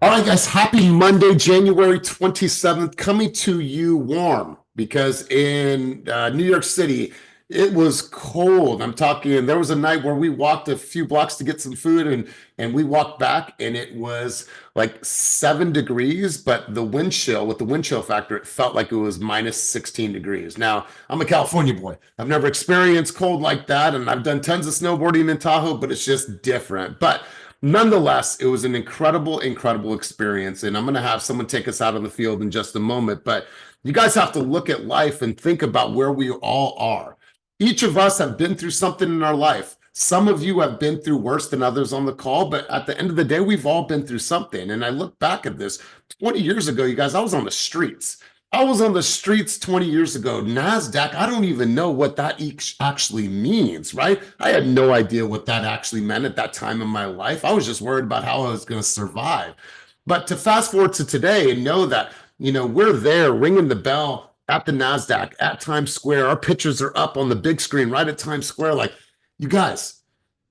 All right, guys, happy Monday, January 27th, coming to you warm because in New York City, it was cold. I'm talking, there was a night where we walked a few blocks to get some food and we walked back and it was like 7 degrees, but the wind chill, with the wind chill factor, it felt like it was minus 16 degrees. Now, I'm a California boy. I've never experienced cold like that, and I've done tons of snowboarding in Tahoe, but it's just different. But nonetheless, it was an incredible, incredible experience. And I'm going to have someone take us out on the field in just a moment. But you guys have to look at life and think about where we all are. Each of us have been through something in our life. Some of you have been through worse than others on the call, but at the end of the day, we've all been through something. And I look back at this 20 years ago, you guys, I was on the streets. I was on the streets 20 years ago. NASDAQ, I don't even know what that actually means, right? I had no idea what that actually meant at that time in my life. I was just worried about how I was going to survive. But to fast forward to today and know that, we're there ringing the bell at the NASDAQ, at Times Square. Our pictures are up on the big screen right at Times Square. Like, you guys,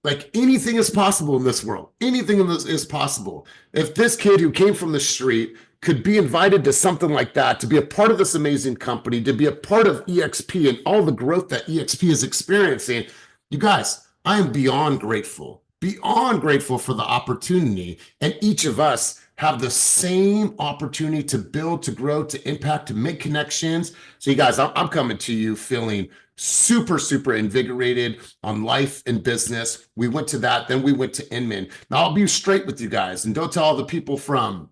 like anything is possible in this world. Anything in this is possible. If this kid who came from the street could be invited to something like that, to be a part of this amazing company, to be a part of EXP and all the growth that EXP is experiencing, you guys, I am beyond grateful for the opportunity. And each of us have the same opportunity to build, to grow, to impact, to make connections. So you guys, I'm coming to you feeling super, super invigorated on life and business. We went to that, then we went to Inman. Now I'll be straight with you guys and don't tell all the people from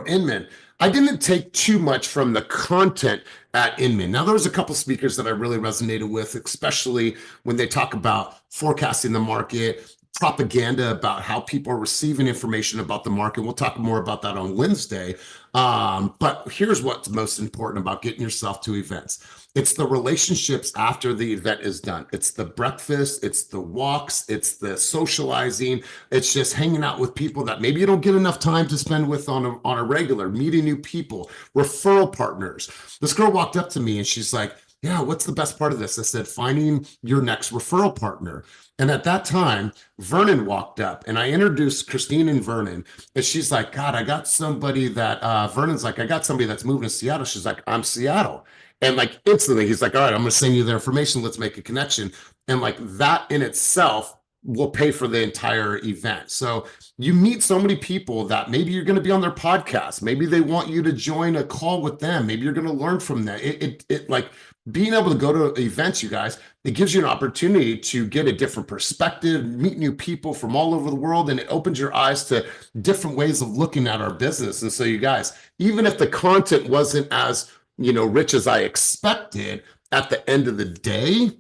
Inman. I didn't take too much from the content at Inman. Now, there was a couple speakers that I really resonated with, especially when they talk about forecasting the market, propaganda about how people are receiving information about the market. We'll talk more about that on Wednesday. But here's what's most important about getting yourself to events. It's the relationships after the event is done. It's the breakfast, it's the walks, it's the socializing. It's just hanging out with people that maybe you don't get enough time to spend with on a regular, meeting new people, referral partners. This girl walked up to me and she's like, yeah, what's the best part of this? I said, finding your next referral partner. And at that time, Vernon walked up and I introduced Christine and Vernon. And she's like, God, I got somebody that, Vernon's like, I got somebody that's moving to Seattle. She's like, I'm Seattle. And like instantly, he's like, all right, I'm going to send you their information. Let's make a connection. And like that in itself will pay for the entire event. So you meet so many people that maybe you're going to be on their podcast. Maybe they want you to join a call with them. Maybe you're going to learn from them. It like being able to go to events, you guys, it gives you an opportunity to get a different perspective, meet new people from all over the world, and it opens your eyes to different ways of looking at our business. And so you guys, even if the content wasn't as rich as I expected, at the end of the day,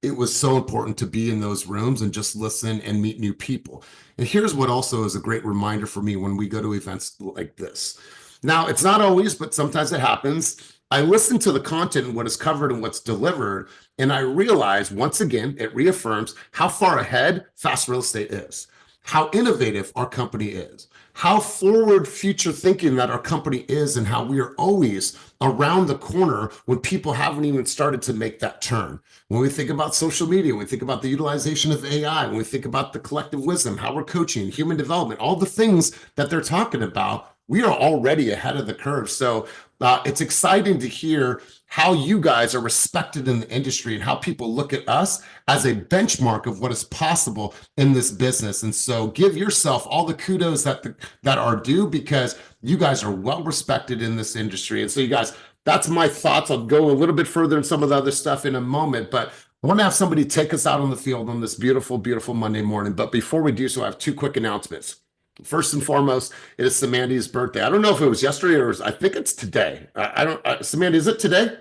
it was so important to be in those rooms and just listen and meet new people. And here's what also is a great reminder for me when we go to events like this. Now, it's not always, but sometimes it happens. I listen to the content and what is covered and what's delivered, and I realize once again, it reaffirms how far ahead Fast Real Estate is, how innovative our company is, how forward future thinking that our company is, and how we are always around the corner when people haven't even started to make that turn. When we think about social media, when we think about the utilization of AI, when we think about the collective wisdom, how we're coaching, human development, all the things that they're talking about, we are already ahead of the curve. So it's exciting to hear how you guys are respected in the industry and how people look at us as a benchmark of what is possible in this business. And so give yourself all the kudos that are due, because you guys are well respected in this industry. And so you guys, that's my thoughts. I'll go a little bit further in some of the other stuff in a moment, but I want to have somebody take us out on the field on this beautiful, beautiful Monday morning. But before we do so, I have two quick announcements. First and foremost, it is Samandy's birthday. I don't know if it was yesterday or I think it's today. I don't, Samandy, is it today?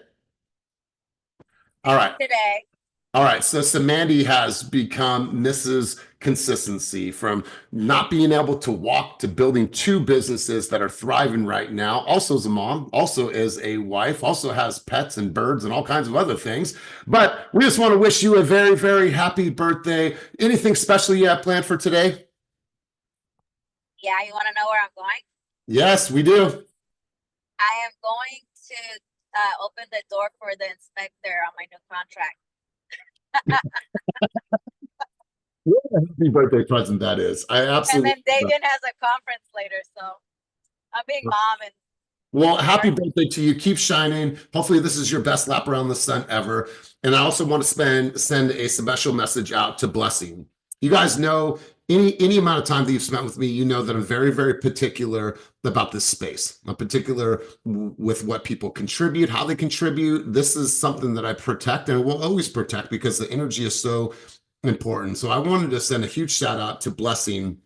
All right. Today. All right. So Samandy has become Mrs. Consistency, from not being able to walk to building two businesses that are thriving right now. Also is a mom, also is a wife, also has pets and birds and all kinds of other things. But we just want to wish you a very, very happy birthday. Anything special you have planned for today? Yeah, you want to know where I'm going? Yes, we do. I am going to open the door for the inspector on my new contract. happy birthday present that is. I And absolutely. then Davian has a conference later, so I'm being mom and Well, happy work. birthday to you. Keep shining. Hopefully, this is your best lap around the sun ever. And I also want to send a special message out to Blessing. You guys know any amount of time that you've spent with me, you know that I'm very, very particular about this space. I'm particular with what people contribute, how they contribute. This is something that I protect and will always protect because the energy is so important. So I wanted to send a huge shout out to Blessing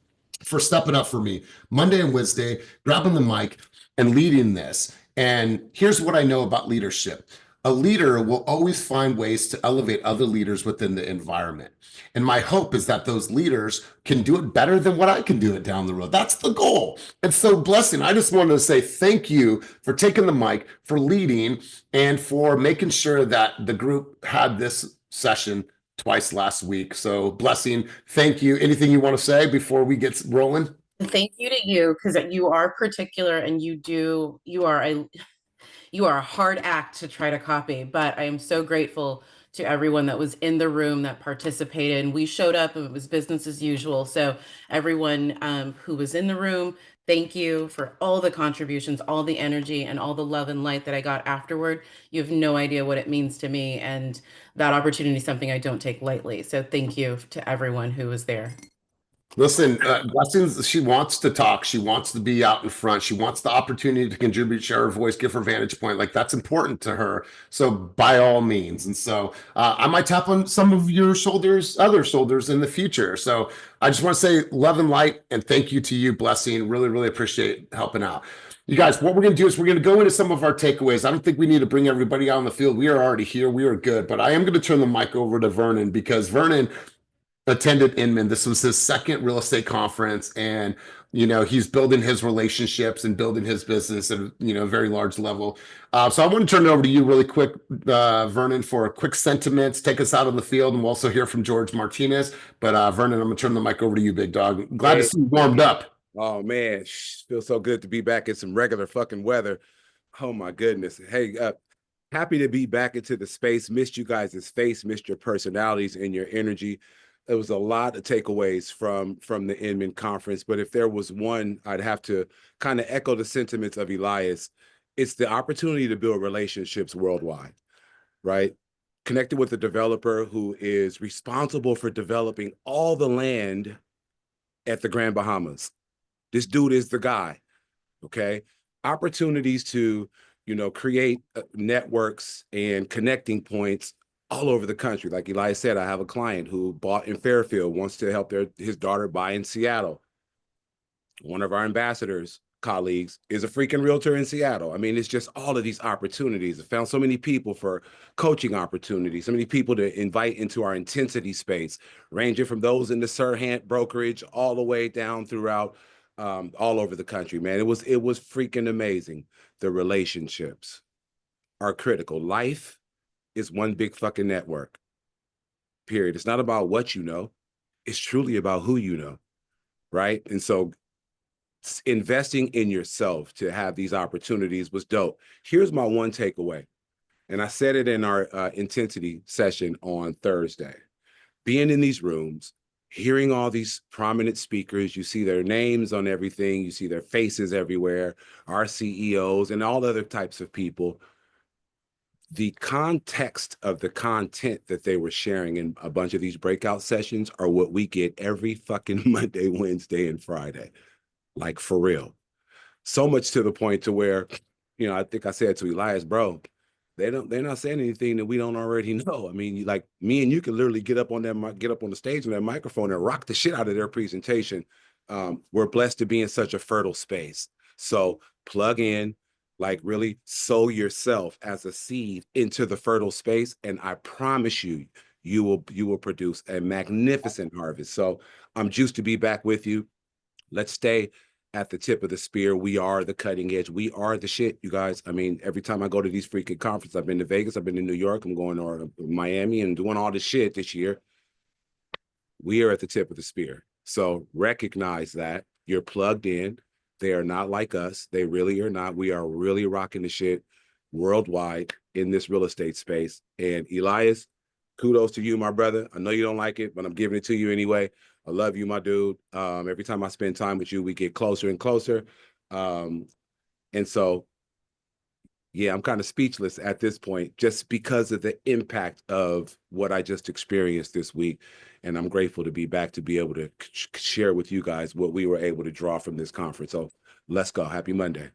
for stepping up for me Monday and Wednesday, grabbing the mic and leading this. And here's what I know about leadership. A leader will always find ways to elevate other leaders within the environment. And my hope is that those leaders can do it better than what I can do it down the road. That's the goal. And so, Blessing, I just wanted to say thank you for taking the mic, for leading, and for making sure that the group had this session twice last week. So, Blessing, thank you. Anything you want to say before we get rolling? Thank you to you, because you are particular and you are a hard act to try to copy, but I am so grateful to everyone that was in the room that participated, and we showed up and it was business as usual. So everyone who was in the room, thank you for all the contributions, all the energy, and all the love and light that I got afterward. You have no idea what it means to me, and that opportunity is something I don't take lightly. So thank you to everyone who was there. Listen, Blessings, she wants to talk. She wants to be out in front. She wants the opportunity to contribute, share her voice, give her vantage point. Like that's important to her. So by all means. And so I might tap on some of your shoulders, other shoulders in the future. So I just want to say love and light and thank you to you, Blessing. Really, really appreciate helping out. You guys, what we're going to do is we're going to go into some of our takeaways. I don't think we need to bring everybody out on the field. We are already here. We are good. But I am going to turn the mic over to Vernon because Vernon attended Inman. This was his second real estate conference, and he's building his relationships and building his business at a very large level. So I want to turn it over to you really quick, Vernon, for a quick sentiments. Take us out on the field, and we'll also hear from George Martinez. But Vernon, I'm gonna turn the mic over to you, big dog. Glad to see you warmed up. Oh man, feels so good to be back in some regular fucking weather. Oh my goodness. Hey, happy to be back into the space. Missed you guys' face, missed your personalities and your energy. There was a lot of takeaways from the Inman conference, but if there was one, I'd have to kind of echo the sentiments of Elias. It's the opportunity to build relationships worldwide, right? Connected with a developer who is responsible for developing all the land at the Grand Bahamas. This dude is the guy, okay? Opportunities to, create networks and connecting points all over the country. Like Elias said, I have a client who bought in Fairfield, wants to help his daughter buy in Seattle. One of our ambassadors colleagues is a freaking realtor in Seattle. I mean, it's just all of these opportunities. I found so many people for coaching opportunities, so many people to invite into our intensity space, ranging from those in the Serhant brokerage all the way down throughout all over the country, man. It was freaking amazing. The relationships are critical. Life is one big fucking network, period. It's not about what you know. It's truly about who you know, right? And so investing in yourself to have these opportunities was dope. Here's my one takeaway, and I said it in our intensity session on Thursday. Being in these rooms, hearing all these prominent speakers, you see their names on everything, you see their faces everywhere, our CEOs and all other types of people. The context of the content that they were sharing in a bunch of these breakout sessions are what we get every fucking Monday, Wednesday, and Friday. Like for real. So much to the point to where, I think I said to Elias, bro, they're not saying anything that we don't already know. I mean, like me and you can literally get up on the stage on that microphone and rock the shit out of their presentation. We're blessed to be in such a fertile space. So plug in, like really sow yourself as a seed into the fertile space. And I promise you, you will produce a magnificent harvest. So I'm juiced to be back with you. Let's stay at the tip of the spear. We are the cutting edge. We are the shit, you guys. I mean, every time I go to these freaking conferences, I've been to Vegas, I've been to New York, I'm going to Miami and doing all this shit this year. We are at the tip of the spear. So recognize that you're plugged in. They are not like us. They really are not. We are really rocking the shit worldwide in this real estate space. And Elias, kudos to you, my brother. I know you don't like it, but I'm giving it to you anyway. I love you, my dude. Every time I spend time with you, we get closer and closer. And so, yeah, I'm kind of speechless at this point just because of the impact of what I just experienced this week. And I'm grateful to be back to be able to share with you guys what we were able to draw from this conference. So let's go. Happy Monday.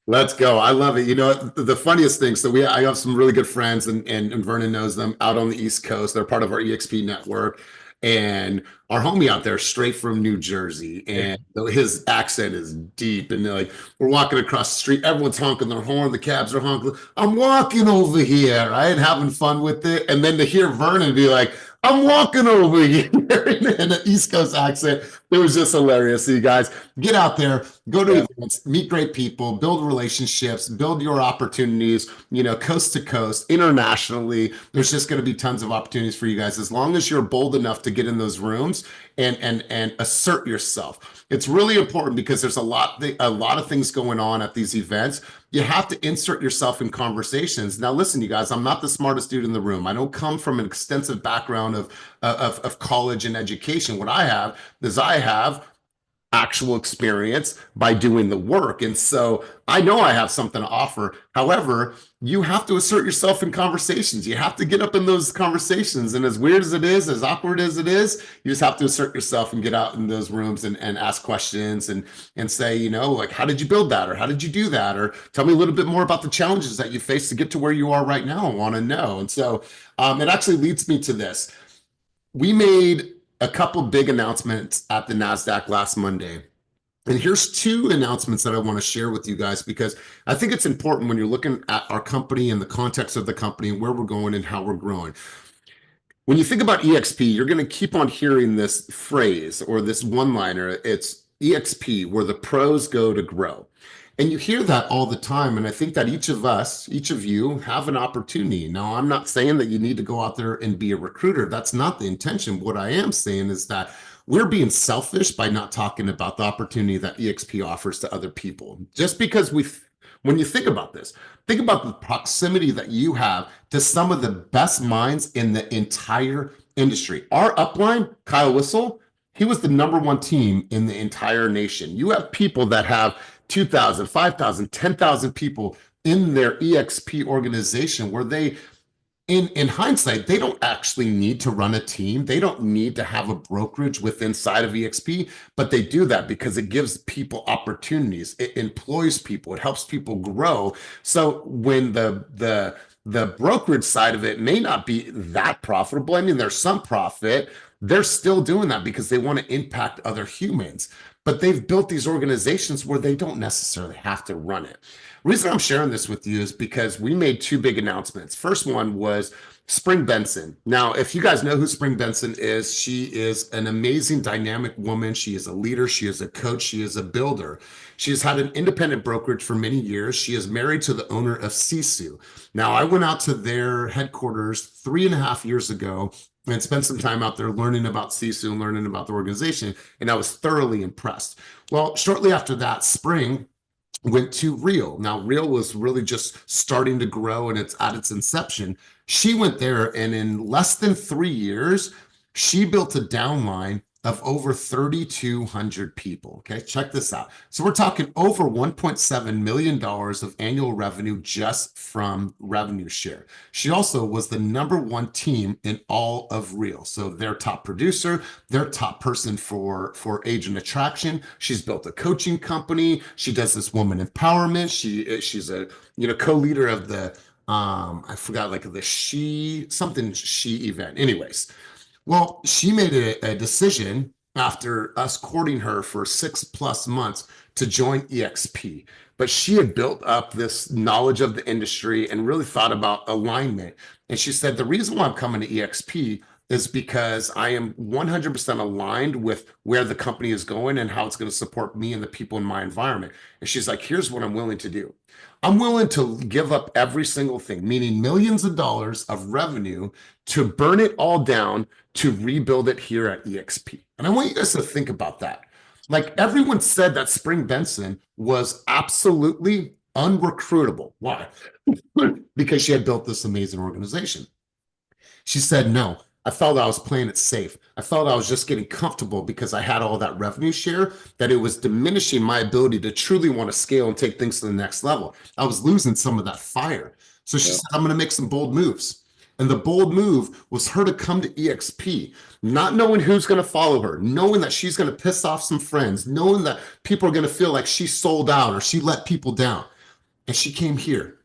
Let's go. I love it. You know, the funniest thing, so I have some really good friends and Vernon knows them out on the East Coast. They're part of our EXP network. And our homie out there, straight from New Jersey, and his accent is deep. And they're like, we're walking across the street, everyone's honking their horn, the cabs are honking. I'm walking over here, right? Having fun with it. And then to hear Vernon be like, I'm walking over here in an East Coast accent. It was just hilarious. So you guys get out there, go to events, meet great people, build relationships, build your opportunities, you know, coast to coast, internationally. There's just going to be tons of opportunities for you guys as long as you're bold enough to get in those rooms and assert yourself. It's really important because there's a lot of things going on at these events. You have to insert yourself in conversations. Now, listen, you guys, I'm not the smartest dude in the room. I don't come from an extensive background of college and education. What I have is I have actual experience by doing the work. And so I know I have something to offer. However, you have to assert yourself in conversations. You have to get up in those conversations. And as weird as it is, as awkward as it is, you just have to assert yourself and get out in those rooms and ask questions and say, you know, like, how did you build that? Or how did you do that? Or tell me a little bit more about the challenges that you faced to get to where you are right now. I want to know. And so it actually leads me to this. We made a couple big announcements at the NASDAQ last Monday. And here's two announcements that I want to share with you guys, because I think it's important when you're looking at our company and the context of the company and where we're going and how we're growing. When you think about EXP, you're going to keep on hearing this phrase or this one-liner. It's EXP, where the pros go to grow. And you hear that all the time. And I think that each of us, each of you have an opportunity. Now, I'm not saying that you need to go out there and be a recruiter. That's not the intention. What I am saying is that we're being selfish by not talking about the opportunity that EXP offers to other people. Just because when you think about this, think about the proximity that you have to some of the best minds in the entire industry. Our upline, Kyle Whistle, he was the #1 team in the entire nation. You have people that have 2,000, 5,000, 10,000 people in their EXP organization where they, in hindsight, they don't actually need to run a team. They don't need to have a brokerage inside of EXP, but they do that because it gives people opportunities. It employs people. It helps people grow. So when the brokerage side of it may not be that profitable, I mean, there's some profit, they're still doing that because they want to impact other humans. But they've built these organizations where they don't necessarily have to run it. The reason I'm sharing this with you is because we made two big announcements. First one was Spring Benson. Now, if you guys know who Spring Benson is, she is an amazing, dynamic woman. She is a leader. She is a coach. She is a builder. She has had an independent brokerage for many years. She is married to the owner of Sisu. Now, I went out to their headquarters 3.5 years ago and spent some time out there learning about Sisu and learning about the organization, and I was thoroughly impressed. Well, shortly after that, Spring went to Real. Now, Real was really just starting to grow and it's at its inception. She went there, and in less than 3 years, she built a downline of over 3,200 people. Okay, check this out. So we're talking over $1.7 million of annual revenue just from revenue share. She also was the #1 team in all of Real. So their top producer, their top person for agent attraction. She's built a coaching company. She does this woman empowerment. She's a co-leader of the I forgot, like the she event. Anyways. Well, she made a decision after us courting her for 6+ months to join EXP. But she had built up this knowledge of the industry and really thought about alignment. And she said, the reason why I'm coming to EXP is because I am 100% aligned with where the company is going and how it's going to support me and the people in my environment. And she's like, here's what I'm willing to do. I'm willing to give up every single thing, meaning millions of dollars of revenue, to burn it all down to rebuild it here at EXP. And I want you guys to think about that. Like, everyone said that Spring Benson was absolutely unrecruitable. Why? Because she had built this amazing organization. She said, no, I felt I was playing it safe. I felt I was just getting comfortable because I had all that revenue share, that it was diminishing my ability to truly want to scale and take things to the next level. I was losing some of that fire. So she said, I'm going to make some bold moves. And the bold move was her to come to EXP, not knowing who's going to follow her, knowing that she's going to piss off some friends, knowing that people are going to feel like she sold out or she let people down. And she came here.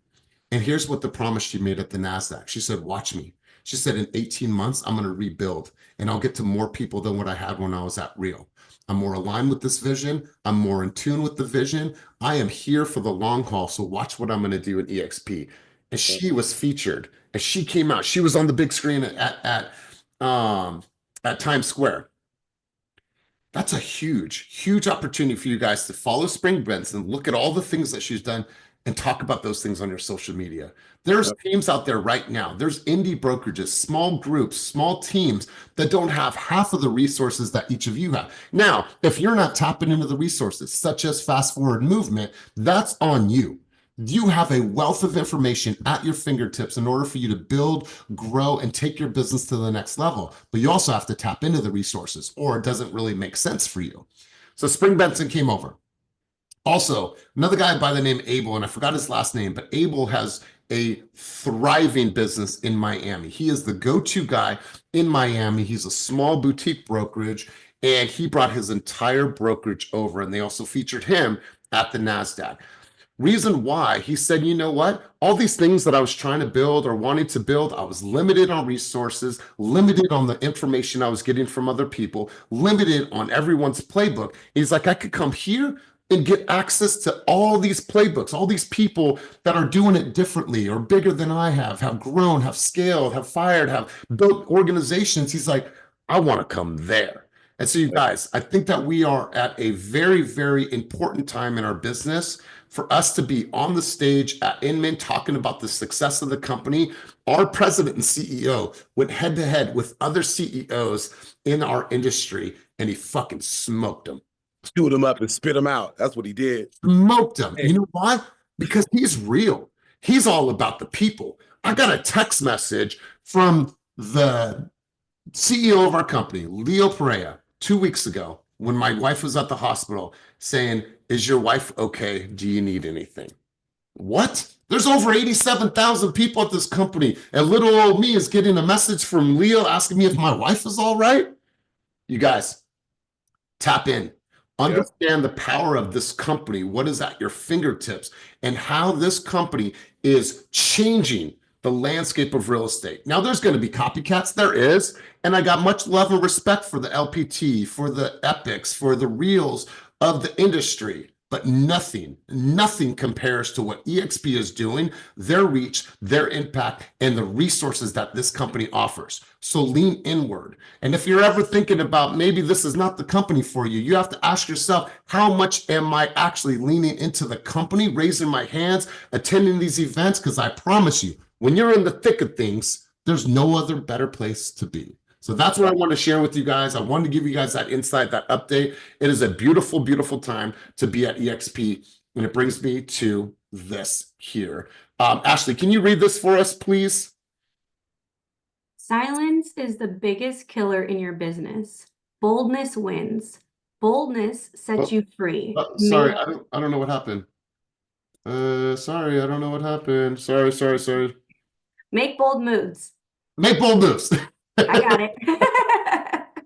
And here's what the promise she made at the NASDAQ. She said, watch me. She said, in 18 months, I'm going to rebuild and I'll get to more people than what I had when I was at Real. I'm more aligned with this vision. I'm more in tune with the vision. I am here for the long haul. So watch what I'm going to do in EXP. And she was featured as she came out. She was on the big screen at Times Square. That's a huge, huge opportunity for you guys to follow Spring Benson, look at all the things that she's done and talk about those things on your social media. There's teams out there right now. There's indie brokerages, small groups, small teams that don't have half of the resources that each of you have. Now, if you're not tapping into the resources, such as Fast Forward Movement, that's on you. You have a wealth of information at your fingertips in order for you to build, grow, and take your business to the next level. But you also have to tap into the resources, or it doesn't really make sense for you. So Spring Benson came over. Also, another guy by the name Abel, and I forgot his last name, but Abel has a thriving business in Miami. He is the go-to guy in Miami. He's a small boutique brokerage, and he brought his entire brokerage over, and they also featured him at the NASDAQ. Reason why, he said, you know what? All these things that I was trying to build or wanting to build, I was limited on resources, limited on the information I was getting from other people, limited on everyone's playbook. He's like, I could come here and get access to all these playbooks, all these people that are doing it differently or bigger than I have grown, have scaled, have fired, have built organizations. He's like, I want to come there. And so you guys, I think that we are at a very, very important time in our business for us to be on the stage at Inman talking about the success of the company. Our president and CEO went head to head with other CEOs in our industry, and he fucking smoked them. Chewed them up and spit them out. That's what he did. Smoked them. You know why? Because he's real. He's all about the people. I got a text message from the CEO of our company, Leo Perea, 2 weeks ago when my wife was at the hospital saying, is your wife okay? Do you need anything? What? There's over 87,000 people at this company, and little old me is getting a message from Leo asking me if my wife is all right. You guys, tap in. Understand the power of this company, what is at your fingertips, and how this company is changing the landscape of real estate. Now, there's going to be copycats. There is. And I got much love and respect for the LPT, for the Epics, for the Reals of the industry. But nothing compares to what EXP is doing, their reach, their impact, and the resources that this company offers. So lean inward. And if you're ever thinking about maybe this is not the company for you, you have to ask yourself, how much am I actually leaning into the company, raising my hands, attending these events? Because I promise you, when you're in the thick of things, there's no other better place to be. So that's what I want to share with you guys. I wanted to give you guys that insight, that update. It is a beautiful, beautiful time to be at EXP. And it brings me to this here. Ashley, can you read this for us, please? Silence is the biggest killer in your business. Boldness wins. Boldness sets you free. Sorry, I don't know what happened. Sorry, I don't know what happened. Sorry. Make bold moves. Make bold moves. I got it.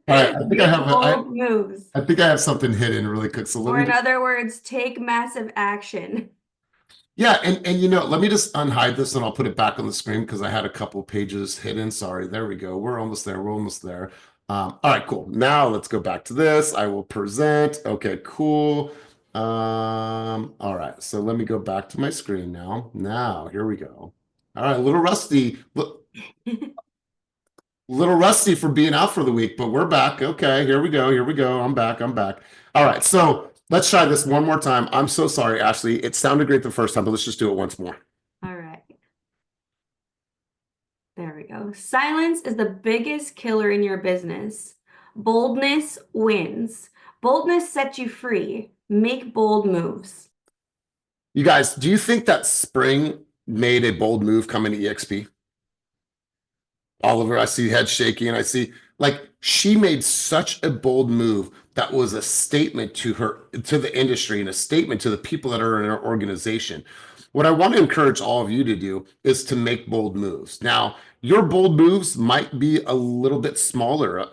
All right, I think bold moves. I think I have something hidden really quick. So or in other words, take massive action. Yeah, and you know, let me just unhide this and I'll put it back on the screen because I had a couple pages hidden. Sorry, there we go. We're almost there. All right, cool. Now let's go back to this. I will present. Okay, cool. All right, so let me go back to my screen now. Now, here we go. All right, a little rusty. Little rusty for being out for the week, but we're back. Okay, here we go. I'm back. All right, so let's try this one more time. I'm so sorry, Ashley. It sounded great the first time, but let's just do it once more. All right. There we go. Silence is the biggest killer in your business. Boldness wins. Boldness sets you free. Make bold moves. You guys, do you think that Spring made a bold move coming to EXP? Oliver, I see head shaking, and I see like she made such a bold move that was a statement to her, to the industry, and a statement to the people that are in her organization. What I want to encourage all of you to do is to make bold moves. Now, your bold moves might be a little bit smaller,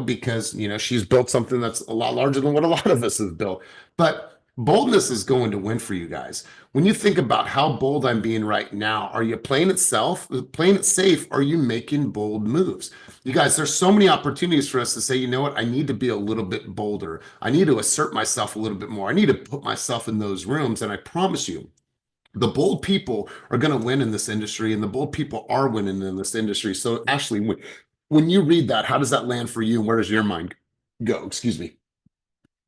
because she's built something that's a lot larger than what a lot of us have built. But boldness is going to win for you guys. When you think about how bold I'm being right now, are you playing it safe? Are you making bold moves? You guys, there's so many opportunities for us to say, you know what, I need to be a little bit bolder. I need to assert myself a little bit more. I need to put myself in those rooms. And I promise you, the bold people are going to win in this industry, and the bold people are winning in this industry. So Ashley, when you read that, how does that land for you? And where does your mind go? Excuse me.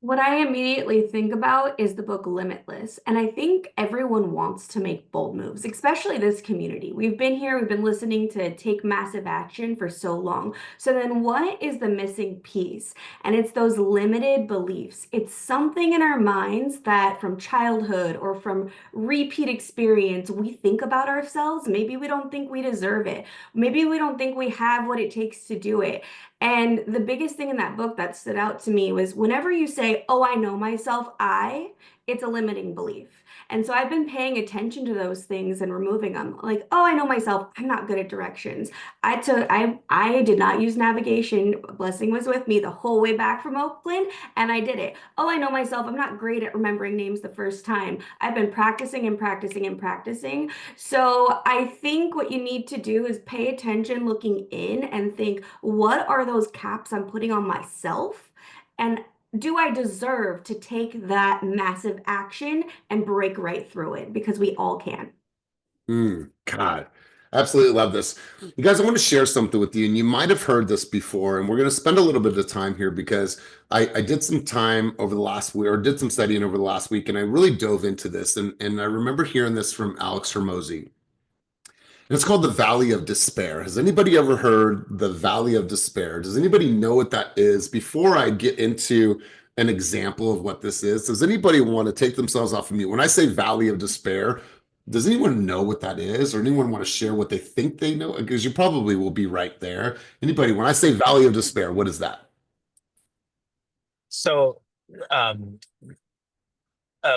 What I immediately think about is the book Limitless. And I think everyone wants to make bold moves, especially this community. We've been here, we've been listening to take massive action for so long. So then what is the missing piece? And it's those limited beliefs. It's something in our minds that from childhood or from repeat experience, we think about ourselves. Maybe we don't think we deserve it. Maybe we don't think we have what it takes to do it. And the biggest thing in that book that stood out to me was whenever you say, oh, I know myself, it's a limiting belief. And so I've been paying attention to those things and removing them. Like, oh, I know myself, I'm not good at directions. I did not use navigation. Blessing was with me the whole way back from Oakland, and I did it. Oh, I know myself, I'm not great at remembering names the first time. I've been practicing and practicing and practicing. So I think what you need to do is pay attention, looking in, and think, what are those caps I'm putting on myself? And do I deserve to take that massive action and break right through it? Because we all can. God, absolutely love this. You guys, I want to share something with you, and you might have heard this before, and we're going to spend a little bit of time here because I did some time over the last week, or did some studying over the last week, and I really dove into this. And I remember hearing this from Alex Hermosi. And it's called the Valley of Despair. Has anybody ever heard the Valley of Despair? Does anybody know what that is? Before I get into an example of what this is, does anybody want to take themselves off of mute? When I say Valley of Despair, does anyone know what that is? Or anyone want to share what they think they know? Because you probably will be right there. Anybody, when I say Valley of Despair, what is that? So, a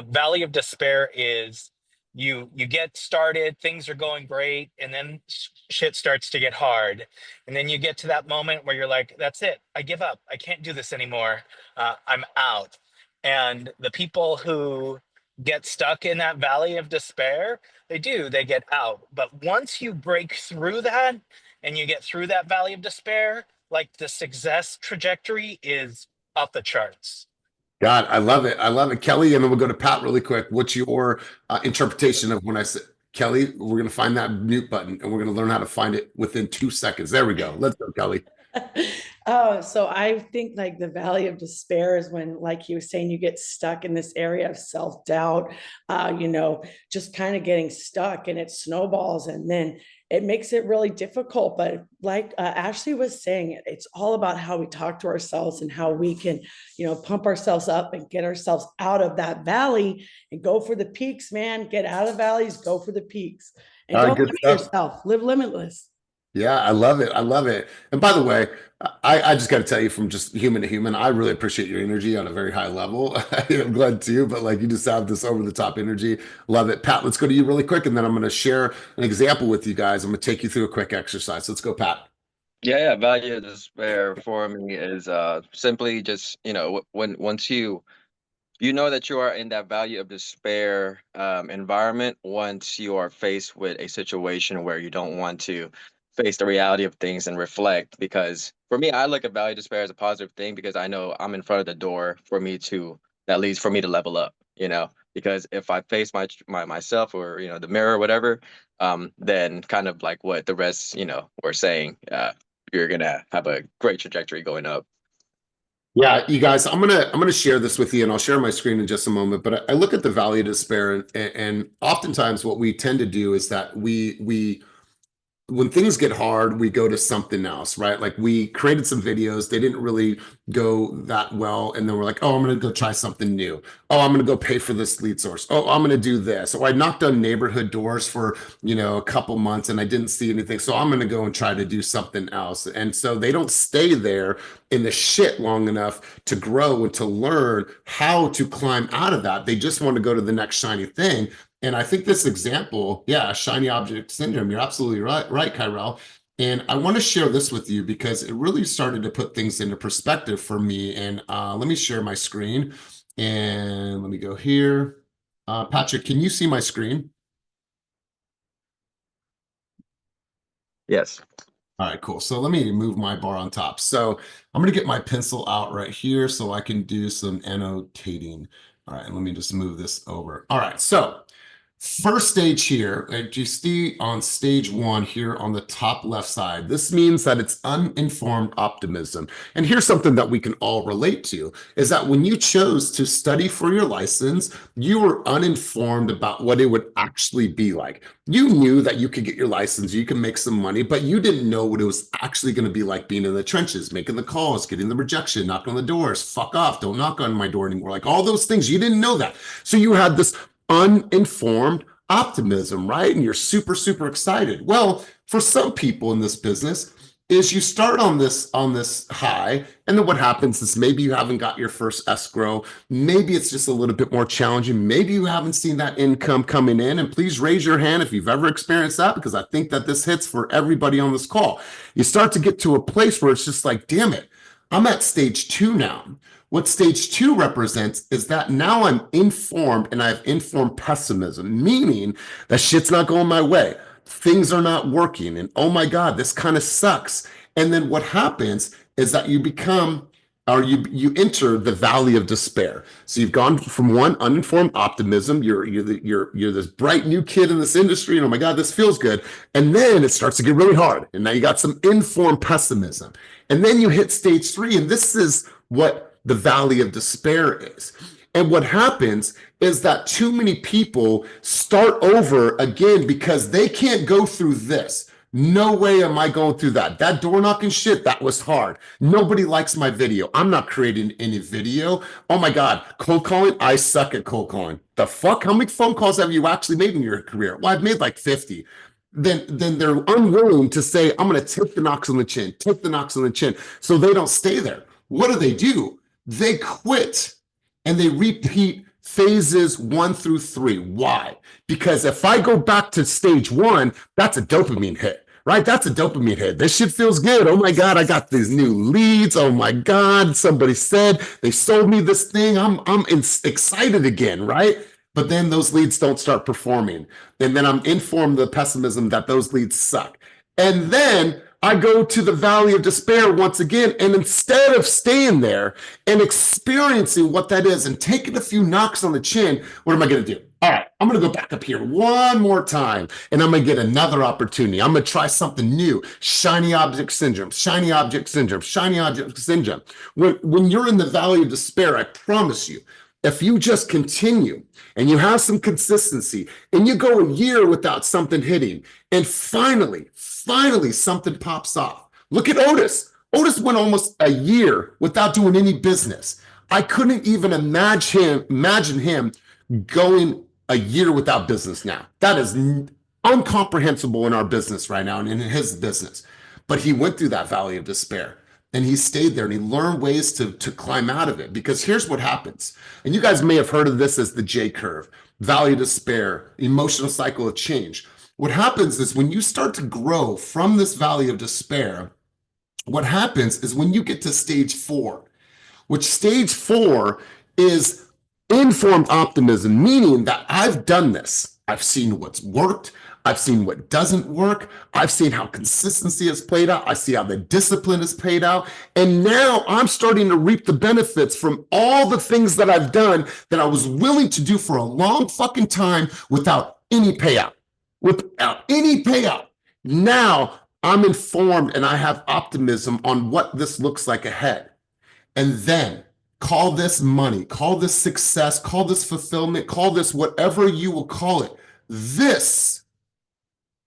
valley of despair is you get started, things are going great, and then shit starts to get hard, and then you get to that moment where you're like, that's it, I give up, I can't do this anymore, I'm out. And the people who get stuck in that valley of despair, they get out. But once you break through that and you get through that valley of despair, like the success trajectory is off the charts. God, I love it. I love it. Kelly, and then we'll go to Pat really quick. What's your interpretation of when I said, Kelly, we're going to find that mute button and we're going to learn how to find it within 2 seconds. There we go. Let's go, Kelly. Oh, so I think like the valley of despair is when, like he was saying, you get stuck in this area of self-doubt, just kind of getting stuck, and it snowballs, and then it makes it really difficult. But like Ashley was saying, it's all about how we talk to ourselves and how we can, pump ourselves up and get ourselves out of that valley and go for the peaks, man. Get out of valleys, go for the peaks, and don't limit yourself. Live limitless. Yeah, I love it. I love it. And by the way, I just got to tell you, from just human to human, I really appreciate your energy on a very high level. I'm glad too, but like you just have this over the top energy. Love it. Pat, let's go to you really quick, and then I'm going to share an example with you guys. I'm going to take you through a quick exercise. Let's go, Pat. Yeah, value of despair for me is simply just, once you know that you are in that value of despair environment, once you are faced with a situation where you don't want to face the reality of things and reflect. Because for me, I look at value of despair as a positive thing, because I know I'm in front of the door for me to, at least for me to level up, because if I face myself, or, the mirror or whatever, then kind of like what the rest, were saying, you're going to have a great trajectory going up. Yeah, you guys, I'm gonna share this with you, and I'll share my screen in just a moment. But I look at the valley of despair, and oftentimes what we tend to do is that we when things get hard, we go to something else, right? Like we created some videos, they didn't really go that well. And then we're like, oh, I'm going to go try something new. Oh, I'm going to go pay for this lead source. Oh, I'm going to do this. Or I knocked on neighborhood doors for, a couple months and I didn't see anything. So I'm going to go and try to do something else. And so they don't stay there in the shit long enough to grow and to learn how to climb out of that. They just want to go to the next shiny thing. And I think this example, shiny object syndrome, you're absolutely right, Kyrell. And I want to share this with you because it really started to put things into perspective for me. And let me share my screen and let me go here. Patrick, can you see my screen? Yes. All right, cool. So let me move my bar on top. So I'm going to get my pencil out right here so I can do some annotating. All right, let me just move this over. All right, so first stage here, you see on stage 1 here on the top left side, this means that it's uninformed optimism. And here's something that we can all relate to, is that when you chose to study for your license, you were uninformed about what it would actually be like. You knew that you could get your license, you can make some money, but you didn't know what it was actually going to be like being in the trenches, making the calls, getting the rejection, knocking on the doors, fuck off, don't knock on my door anymore. Like all those things, you didn't know that. So you had this uninformed optimism, right? And you're super, super excited. Well, for some people in this business is you start on this high, and then what happens is maybe you haven't got your first escrow. Maybe it's just a little bit more challenging. Maybe you haven't seen that income coming in. And please raise your hand if you've ever experienced that, because I think that this hits for everybody on this call. You start to get to a place where it's just like, damn it, I'm at stage 2 now. What stage 2 represents is that now I'm informed and I have informed pessimism, meaning that shit's not going my way. Things are not working. And oh my God, this kind of sucks. And then what happens is that you become, or you enter the valley of despair. So you've gone from one uninformed optimism. You're this bright new kid in this industry, and oh my God, this feels good. And then it starts to get really hard. And now you got some informed pessimism. And then you hit stage 3, and this is what the valley of despair is. And what happens is that too many people start over again because they can't go through this. No way am I going through that. That door knocking shit, that was hard. Nobody likes my video. I'm not creating any video. Oh my God, cold calling, I suck at cold calling. The fuck? How many phone calls have you actually made in your career? Well, I've made like 50. Then they're unwilling to say, I'm going to take the knocks on the chin, take the knocks on the chin. So they don't stay there. What do? They quit and they repeat phases 1 through 3. Why? Because if I go back to stage 1, that's a dopamine hit, right? That's a dopamine hit. This shit feels good. Oh my God, I got these new leads. Oh my God, somebody said they sold me this thing. I'm excited again, right? But then those leads don't start performing. And then I'm informed the pessimism that those leads suck. And then I go to the valley of despair once again. And instead of staying there and experiencing what that is and taking a few knocks on the chin, what am I going to do? All right, I'm going to go back up here one more time and I'm going to get another opportunity. I'm going to try something new. Shiny object syndrome, shiny object syndrome, shiny object syndrome. When you're in the valley of despair, I promise you, if you just continue and you have some consistency and you go a year without something hitting and finally something pops off. Look at Otis. Otis went almost a year without doing any business. I couldn't even imagine him going a year without business now. That is incomprehensible in our business right now and in his business. But he went through that valley of despair. And he stayed there and he learned ways to climb out of it. Because here's what happens. And you guys may have heard of this as the J curve, valley of despair, emotional cycle of change. What happens is when you start to grow from this valley of despair, what happens is when you get to stage 4, which stage 4 is informed optimism, meaning that I've done this. I've seen what's worked. I've seen what doesn't work. I've seen how consistency has played out. I see how the discipline has played out. And now I'm starting to reap the benefits from all the things that I've done that I was willing to do for a long fucking time without any payout. Without any payout. Now I'm informed and I have optimism on what this looks like ahead. And then call this money, call this success, call this fulfillment, call this whatever you will call it. This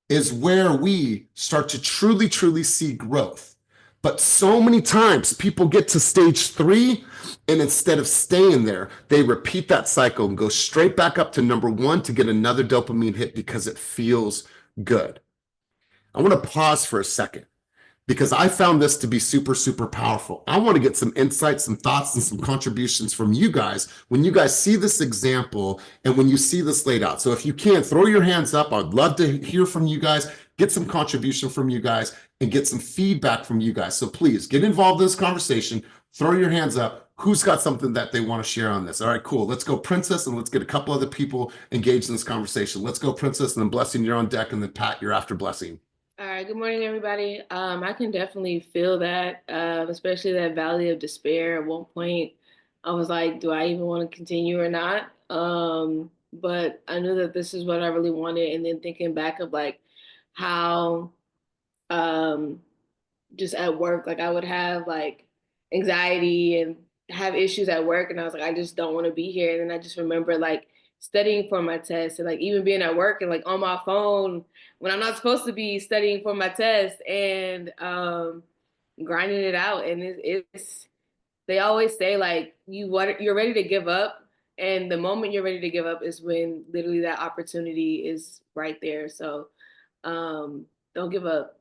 is where we start to truly, truly see growth. But so many times people get to stage 3, and instead of staying there, they repeat that cycle and go straight back up to number 1 to get another dopamine hit because it feels good. I want to pause for a second, because I found this to be super, super powerful. I want to get some insights, some thoughts, and some contributions from you guys when you guys see this example and when you see this laid out. So if you can, throw your hands up. I'd love to hear from you guys, get some contribution from you guys, and get some feedback from you guys. So please get involved in this conversation. Throw your hands up. Who's got something that they want to share on this? All right, cool. Let's go, Princess, and let's get a couple other people engaged in this conversation. Let's go, Princess, and then Blessing, you're on deck, and then Pat, you're after Blessing. All right, good morning, everybody. I can definitely feel that, especially that valley of despair. At one point, I was like, do I even want to continue or not? But I knew that this is what I really wanted. And then thinking back of like how just at work, like I would have like anxiety and have issues at work. And I was like, I just don't want to be here. And then I just remember like studying for my test and like even being at work and like on my phone when I'm not supposed to be studying for my test and grinding it out. And it's they always say like you're ready to give up. And the moment you're ready to give up is when literally that opportunity is right there. So don't give up.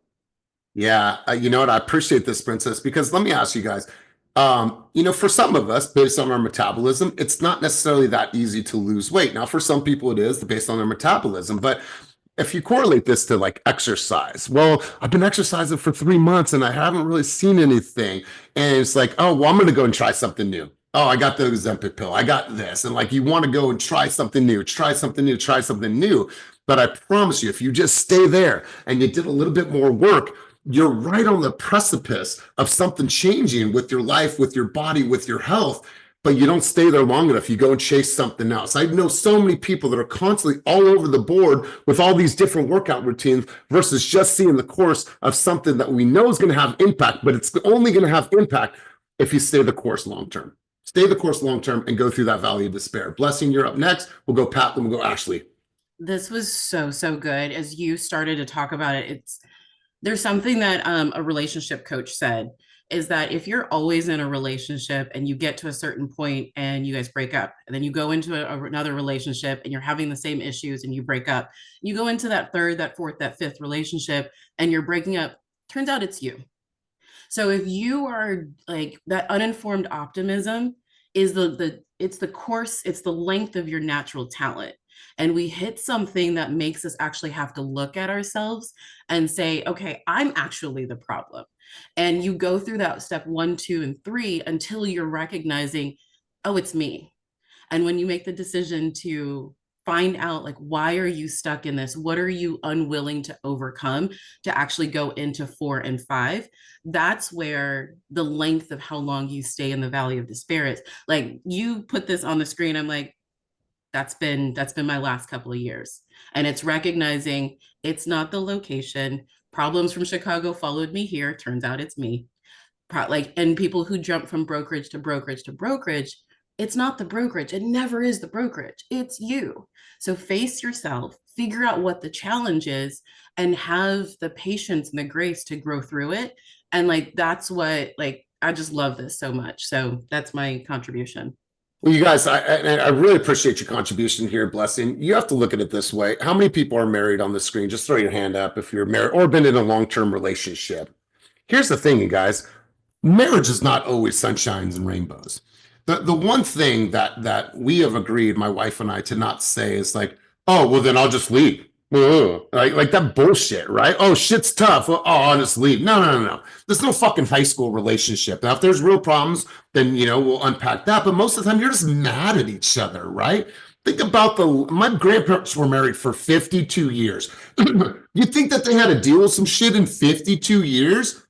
Yeah, you know what? I appreciate this, Princess, because let me ask you guys, for some of us, based on our metabolism, it's not necessarily that easy to lose weight. Now, for some people, it is based on their metabolism. But if you correlate this to like exercise, well, I've been exercising for 3 months and I haven't really seen anything. And it's like, oh, well, I'm going to go and try something new. Oh, I got the Ozempic pill. I got this. And like, you want to go and try something new, try something new, try something new. But I promise you, if you just stay there and you did a little bit more work, you're right on the precipice of something changing with your life, with your body, with your health, but you don't stay there long enough. You go and chase something else. I know so many people that are constantly all over the board with all these different workout routines versus just seeing the course of something that we know is going to have impact, but it's only going to have impact if you stay the course long-term. Stay the course long-term and go through that valley of despair. Blessing, you're up next. We'll go Pat, then we'll go Ashley. This was so good. As you started to talk about it, there's something that a relationship coach said is that if you're always in a relationship and you get to a certain point and you guys break up, and then you go into another relationship and you're having the same issues and you break up, you go into that third, that fourth, that fifth relationship and you're breaking up, turns out it's you. So if you are like that uninformed optimism is it's the course, it's the length of your natural talent. And we hit something that makes us actually have to look at ourselves and say, okay, I'm actually the problem. And you go through that step 1, 2, and 3 until you're recognizing, oh, it's me. And when you make the decision to find out, like, why are you stuck in this? What are you unwilling to overcome to actually go into 4 and 5? That's where the length of how long you stay in the valley of despair is. Like, you put this on the screen, I'm like, that's been my last couple of years. And it's recognizing it's not the location. Problems from Chicago followed me here. Turns out it's me. And people who jump from brokerage to brokerage to brokerage, it's not the brokerage. It never is the brokerage. It's you. So face yourself, figure out what the challenge is, and have the patience and the grace to grow through it. And like, that's what, like, I just love this so much. So that's my contribution. Well, you guys, I really appreciate your contribution here, Blessing. You have to look at it this way. How many people are married on the screen? Just throw your hand up if you're married or been in a long-term relationship. Here's the thing, you guys. Marriage is not always sunshines and rainbows. The one thing that we have agreed, my wife and I, to not say is like, oh, well, then I'll just leave. Like that bullshit, right? Oh, shit's tough. Oh, I'll just leave. No. There's no fucking high school relationship. Now, if there's real problems, then, we'll unpack that. But most of the time, you're just mad at each other, right? Think about my grandparents were married for 52 years. You think that they had to deal with some shit in 52 years?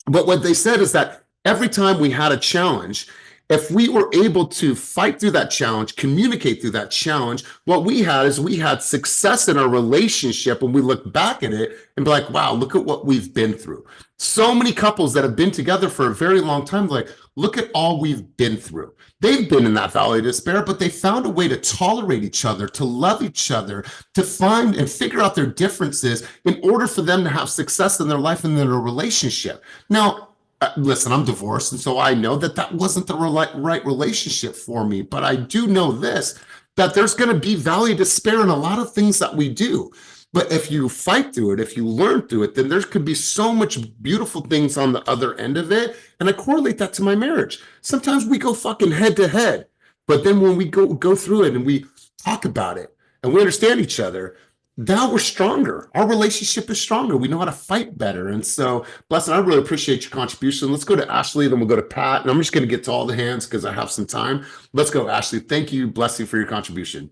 But what they said is that every time we had a challenge, if we were able to fight through that challenge, communicate through that challenge, what we had success in our relationship when we look back at it and be like, wow, look at what we've been through. So many couples that have been together for a very long time, like, Look at all we've been through. They've been in that valley of despair, but they found a way to tolerate each other, to love each other, to find and figure out their differences in order for them to have success in their life and in their relationship. Now, listen, I'm divorced, and so I know that that wasn't the right relationship for me, but I do know this, that there's going to be valley of despair in a lot of things that we do. But if you fight through it, if you learn through it, then there could be so much beautiful things on the other end of it. And I correlate that to my marriage. Sometimes we go fucking head to head, but then when we go through it and we talk about it and we understand each other, now we're stronger. Our relationship is stronger. We know how to fight better. And so, Blessing, I really appreciate your contribution. Let's go to Ashley, then we'll go to Pat. And I'm just going to get to all the hands because I have some time. Let's go, Ashley. Thank you, Blessing, for your contribution.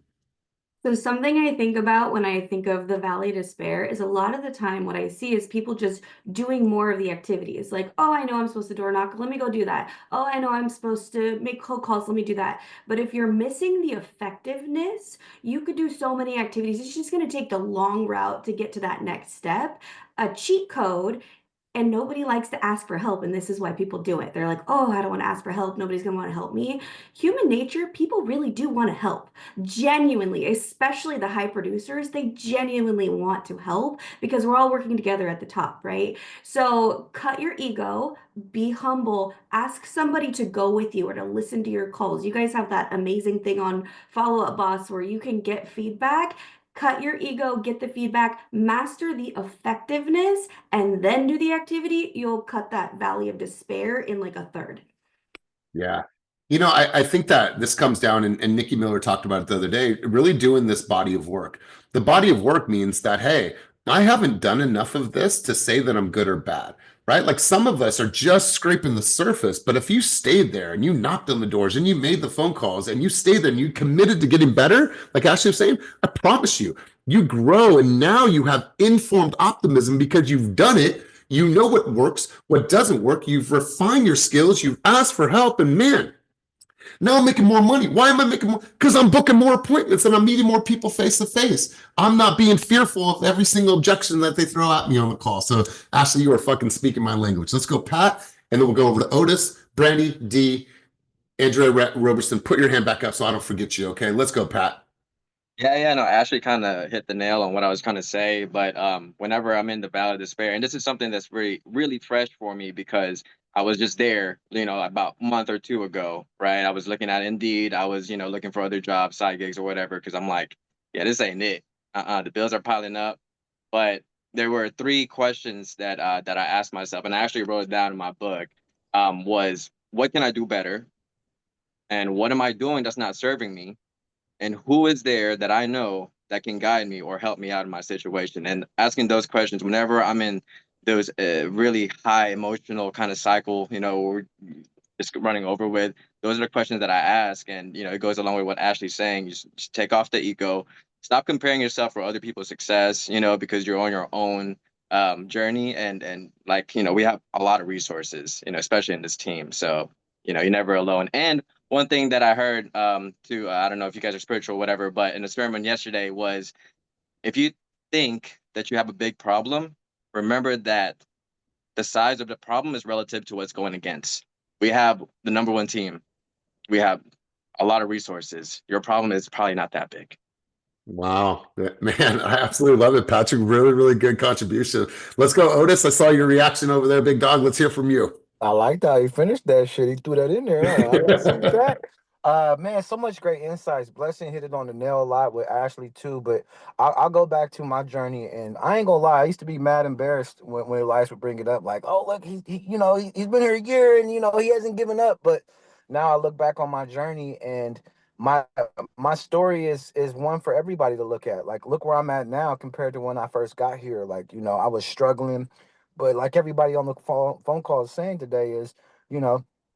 So something I think about when I think of the Valley of Despair is a lot of the time what I see is people just doing more of the activities. Like, oh, I know I'm supposed to door knock. Let me go do that. Oh, I know I'm supposed to make cold calls. Let me do that. But if you're missing the effectiveness, you could do so many activities. It's just going to take the long route to get to that next step. A cheat code. And nobody likes to ask for help. And this is why people do it. They're like, oh, I don't want to ask for help. Nobody's going to want to help me. Human nature, people really do want to help. Genuinely, especially the high producers, they genuinely want to help because we're all working together at the top, right? So cut your ego, be humble, ask somebody to go with you or to listen to your calls. You guys have that amazing thing on Follow Up Boss where you can get feedback. Cut your ego, get the feedback, master the effectiveness, and then do the activity. You'll cut that valley of despair in like a third. Yeah. You know, I think that this comes down, and Nikki Miller talked about it the other day, really doing this body of work. The body of work means that, hey, I haven't done enough of this to say that I'm good or bad, right? Like some of us are just scraping the surface, but if you stayed there and you knocked on the doors and you made the phone calls and you stayed there and you committed to getting better, like Ashley was saying, I promise you, you grow and now you have informed optimism because you've done it. You know what works, what doesn't work. You've refined your skills. You've asked for help, and man, now I'm making more money. Why am I making more? Because I'm booking more appointments and I'm meeting more people face to face. I'm not being fearful of every single objection that they throw at me on the call. So, Ashley, you are fucking speaking my language. Let's go, Pat, and then we'll go over to Otis, Brandy, D, Andrea Robertson. Put your hand back up so I don't forget you. Okay, let's go, Pat. Yeah, no, Ashley kind of hit the nail on what I was going to say. But whenever I'm in the valley of despair, and this is something that's really fresh for me because I was just there, about a month or two ago, right? I was looking at Indeed. I was, looking for other jobs, side gigs or whatever, because I'm like, yeah, this ain't it. The bills are piling up. But there were three questions that I asked myself, and I actually wrote it down in my book. Was what can I do better? And what am I doing that's not serving me? And who is there that I know that can guide me or help me out in my situation? And asking those questions whenever I'm in those really high emotional kind of cycle, or just running over with, those are the questions that I ask. And, it goes along with what Ashley's saying. You just take off the ego, stop comparing yourself for other people's success, because you're on your own journey. And like, we have a lot of resources, especially in this team. So, you're never alone. And one thing that I heard too, I don't know if you guys are spiritual or whatever, but in a sermon yesterday was, if you think that you have a big problem, remember that the size of the problem is relative to what's going against. We have the number one team. We have a lot of resources. Your problem is probably not that big. Wow, man, I absolutely love it, Patrick. Really, really good contribution. Let's go, Otis. I saw your reaction over there, big dog. Let's hear from you. I liked how he finished that shit. He threw that in there. Huh? I see that. Man, so much great insights. Blessing hit it on the nail a lot with Ashley too. But I'll go back to my journey, and I ain't gonna lie. I used to be mad embarrassed when Elias would bring it up, like, "Oh, look, he's been here a year, and he hasn't given up." But now I look back on my journey, and my story is one for everybody to look at. Like, look where I'm at now compared to when I first got here. Like, I was struggling. But like everybody on the phone call is saying today is,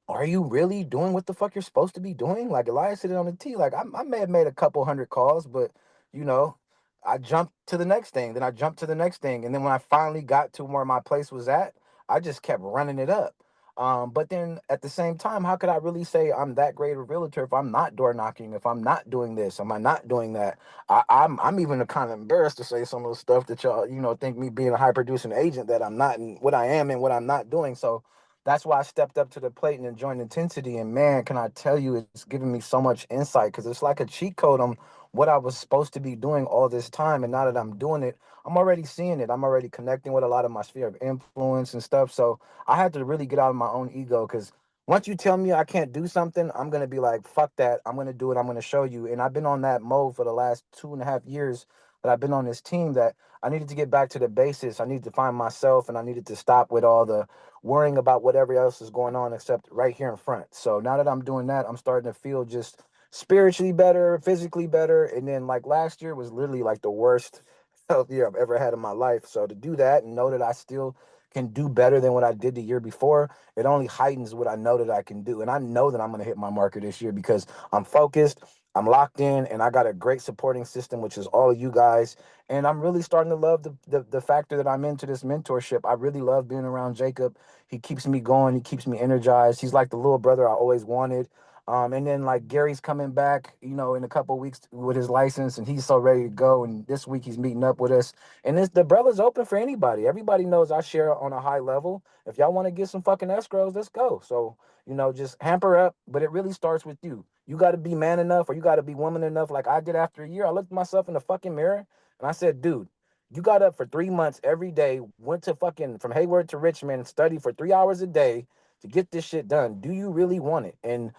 are you really doing what the fuck you're supposed to be doing? Like Elias hit it on the T. Like I may have made a couple hundred calls, but I jumped to the next thing. Then I jumped to the next thing. And then when I finally got to where my place was at, I just kept running it up. But then at the same time, how could I really say I'm that great a realtor if I'm not door knocking, if I'm not doing this, am I not doing that? I'm even kind of embarrassed to say some of the stuff that y'all, think me being a high producing agent that I'm not, and what I am and what I'm not doing. So that's why I stepped up to the plate and joined Intensity. And man, can I tell you, it's giving me so much insight because it's like a cheat code on what I was supposed to be doing all this time. And now that I'm doing it, I'm already seeing it. I'm already connecting with a lot of my sphere of influence and stuff. So I had to really get out of my own ego because once you tell me I can't do something, I'm going to be like, fuck that. I'm going to do it. I'm going to show you. And I've been on that mode for the last 2.5 years that I've been on this team, that I needed to get back to the basics. I needed to find myself, and I needed to stop with all the worrying about whatever else is going on except right here in front. So now that I'm doing that, I'm starting to feel just spiritually better, physically better. And then like last year was literally like the worst health year I've ever had in my life. So to do that and know that I still can do better than what I did the year before, it only heightens what I know that I can do. And I know that I'm going to hit my marker this year because I'm focused, I'm locked in, and I got a great supporting system, which is all of you guys. And I'm really starting to love the factor that I'm into this mentorship. I really love being around Jacob. He keeps me going. He keeps me energized. He's like the little brother I always wanted. And then like Gary's coming back, you know, in a couple of weeks with his license, and he's so ready to go. And this week he's meeting up with us. And the brother's open for anybody. Everybody knows I share on a high level. If y'all want to get some fucking escrows, let's go. So, you know, just hamper up. But it really starts with you. You got to be man enough, or you got to be woman enough. Like I did after a year, I looked at myself in the fucking mirror and I said, dude, you got up for 3 months every day, went to fucking from Hayward to Richmond, studied for 3 hours a day to get this shit done. Do you really want it? And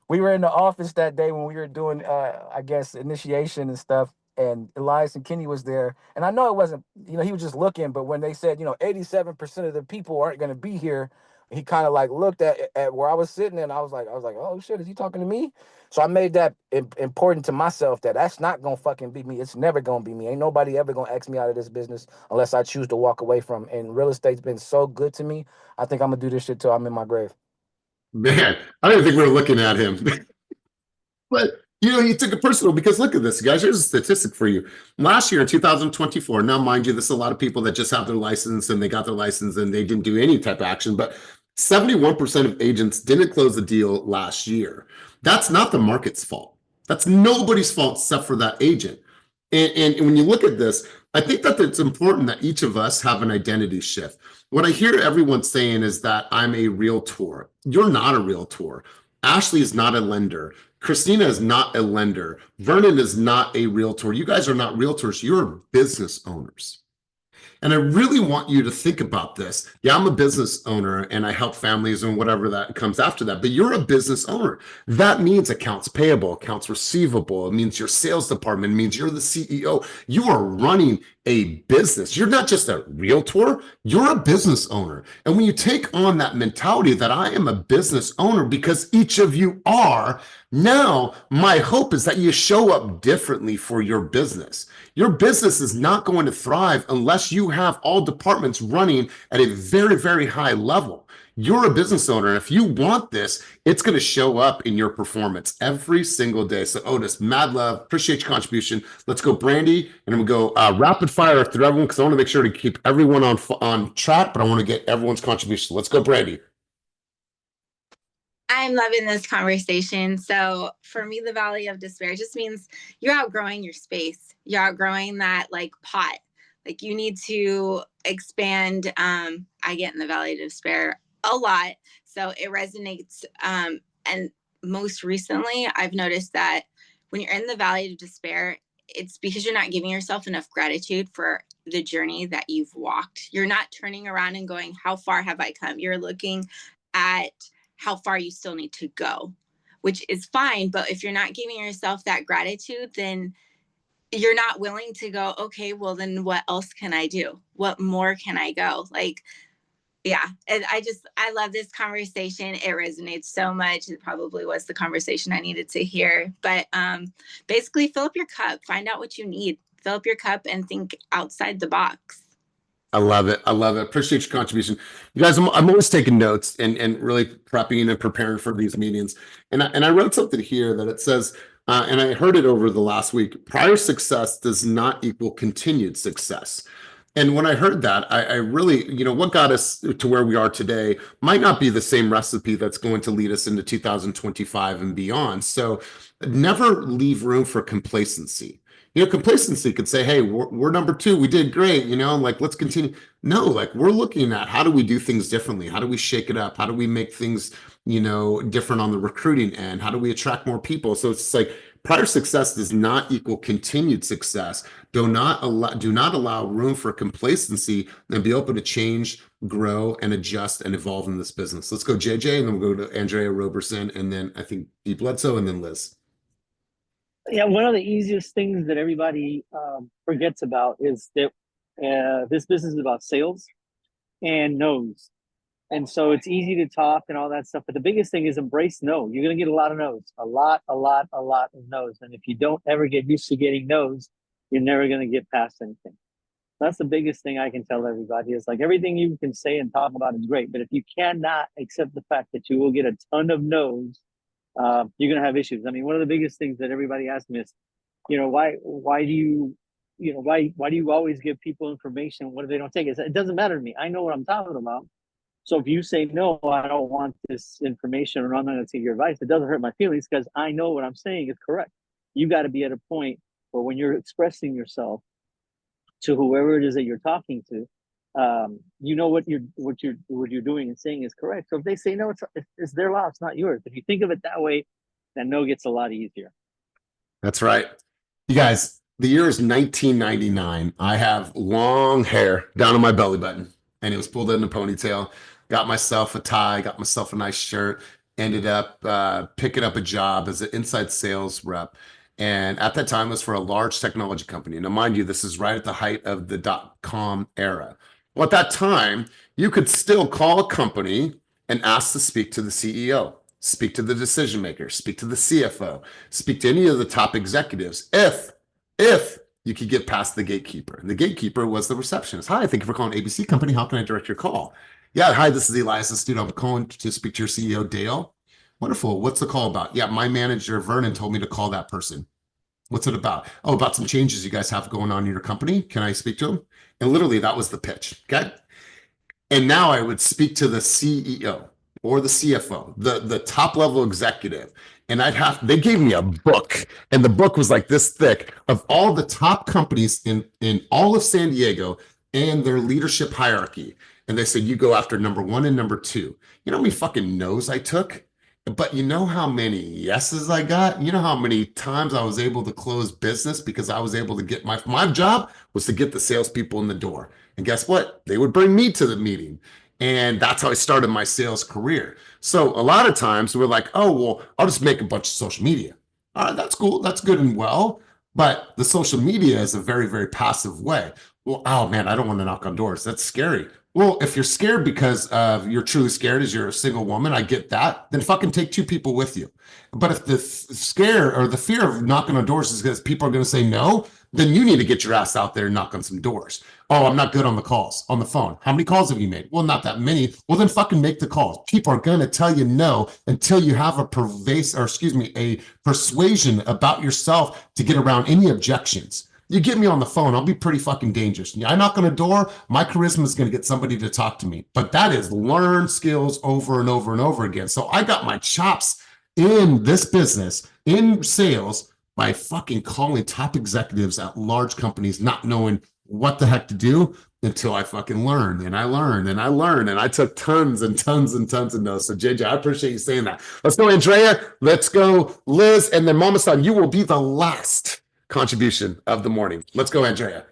we were in the office that day when we were doing, I guess, initiation and stuff. And Elias and Kenny was there. And I know it wasn't, you know, he was just looking. But when they said, you know, 87% of the people aren't going to be here, he kind of like looked at where I was sitting, and I was like, oh shit, is he talking to me? So I made that important to myself that that's not gonna fucking be me. It's never gonna be me. Ain't nobody ever gonna X me out of this business unless I choose to walk away from. And real estate's been so good to me. I think I'm gonna do this shit till I'm in my grave. Man, I don't think we were looking at him. But you know, you took it personal because look at this, guys. Here's a statistic for you. Last year in 2024, now mind you, this is a lot of people that just have their license and they got their license and they didn't do any type of action, but 71% of agents didn't close the deal last year. That's not the market's fault. That's nobody's fault except for that agent. And when you look at this, I think that it's important that each of us have an identity shift. What I hear everyone saying is that I'm a realtor. You're not a realtor. Ashley is not a lender. Christina is not a lender. Vernon is not a realtor. You guys are not realtors. You're business owners. And I really want you to think about this. Yeah, I'm a business owner and I help families and whatever that comes after that, but you're a business owner. That means accounts payable, accounts receivable. It means your sales department. It means you're the CEO. You are running a business. You're not just a realtor, you're a business owner. And when you take on that mentality that I am a business owner, because each of you are, now my hope is that you show up differently for your business. Your business is not going to thrive unless you have all departments running at a very, very high level. You're a business owner. And if you want this, it's going to show up in your performance every single day. So Otis, mad love, appreciate your contribution. Let's go Brandy, and then we'll go rapid fire through everyone because I want to make sure to keep everyone on track, but I want to get everyone's contribution. Let's go Brandy. I'm loving this conversation. So for me, the valley of despair just means you're outgrowing your space. You're outgrowing that like pot. Like you need to expand. I get in the valley of despair a lot. So it resonates. And most recently, I've noticed that when you're in the valley of despair, it's because you're not giving yourself enough gratitude for the journey that you've walked. You're not turning around and going, how far have I come? You're looking at how far you still need to go, which is fine. But if you're not giving yourself that gratitude, then you're not willing to go, okay, well, then what else can I do? What more can I go? Like, yeah. And I love this conversation. It resonates so much. It probably was the conversation I needed to hear, but basically fill up your cup, find out what you need, fill up your cup and think outside the box. I love it. I love it. Appreciate your contribution. You guys, I'm always taking notes and really prepping and preparing for these meetings. And I wrote something here that it says, and I heard it over the last week, prior success does not equal continued success. And when I heard that, I really, you know, what got us to where we are today might not be the same recipe that's going to lead us into 2025 and beyond. So never leave room for complacency. Complacency could say, hey, we're number 2, we did great, and like, let's continue. No, like, we're looking at how do we do things differently? How do we shake it up? How do we make things, different on the recruiting end? How do we attract more people? So it's like prior success does not equal continued success. Do not allow room for complacency, and be open to change, grow, and adjust and evolve in this business. Let's go JJ, and then we'll go to Andrea Roberson, and then I think D Bledsoe, and then Liz. Yeah, one of the easiest things that everybody forgets about is that this business is about sales and no's. And so it's easy to talk and all that stuff. But the biggest thing is embrace no. You're going to get a lot of no's, a lot of no's. And if you don't ever get used to getting no's, you're never going to get past anything. That's the biggest thing I can tell everybody is like everything you can say and talk about is great. But if you cannot accept the fact that you will get a ton of no's, you're going to have issues. I mean, one of the biggest things that everybody asks me is, why do you always give people information? What if they don't take it? It doesn't matter to me. I know what I'm talking about. So if you say, no, I don't want this information, or I'm not going to take your advice, it doesn't hurt my feelings because I know what I'm saying is correct. You got to be at a point where when you're expressing yourself to whoever it is that you're talking to, what you're doing and saying is correct. So if they say no, it's their loss, not yours. If you think of it that way, then no gets a lot easier. That's right. You guys, the year is 1999. I have long hair down on my belly button, and it was pulled in a ponytail. Got myself a tie, got myself a nice shirt, ended up picking up a job as an inside sales rep. And at that time, it was for a large technology company. Now, mind you, this is right at the height of the .com era. Well, at that time, you could still call a company and ask to speak to the CEO, speak to the decision maker, speak to the CFO, speak to any of the top executives, if you could get past the gatekeeper. And the gatekeeper was the receptionist. Hi, thank you for calling ABC Company. How can I direct your call? Yeah, hi, this is Elias, Astuto. I'm calling to speak to your CEO, Dale. Wonderful. What's the call about? Yeah, my manager, Vernon, told me to call that person. What's it about? Oh, about some changes you guys have going on in your company. Can I speak to him? And literally, that was the pitch. Okay. And now I would speak to the CEO or the CFO, the top level executive. And they gave me a book, and the book was like this thick of all the top companies in all of San Diego and their leadership hierarchy. And they said, you go after number 1 and number 2. You know how many fucking no's I took? But you know how many yeses I got? You know how many times I was able to close business because I was able to get my job was to get the salespeople in the door. And guess what? They would bring me to the meeting. And that's how I started my sales career. So a lot of times we're like, oh, well, I'll just make a bunch of social media. All right, that's cool. That's good and well. But the social media is a very, very passive way. Well, oh man, I don't want to knock on doors. That's scary. Well, if you're scared because you're truly scared as you're a single woman, I get that, then fucking take 2 people with you. But if the scare or the fear of knocking on doors is because people are going to say no, then you need to get your ass out there and knock on some doors. Oh, I'm not good on the calls, on the phone. How many calls have you made? Well, not that many. Well, then fucking make the calls. People are going to tell you no until you have a persuasion about yourself to get around any objections. You get me on the phone, I'll be pretty fucking dangerous. I knock on a door, my charisma is going to get somebody to talk to me. But that is learned skills over and over and over again. So I got my chops in this business, in sales, by fucking calling top executives at large companies, not knowing what the heck to do until I fucking learned. And I learned and I learned. And I took tons and tons and tons of notes. So JJ, I appreciate you saying that. Let's go, Andrea. Let's go, Liz. And then Mama San, you will be the last contribution of the morning. Let's go, Andrea.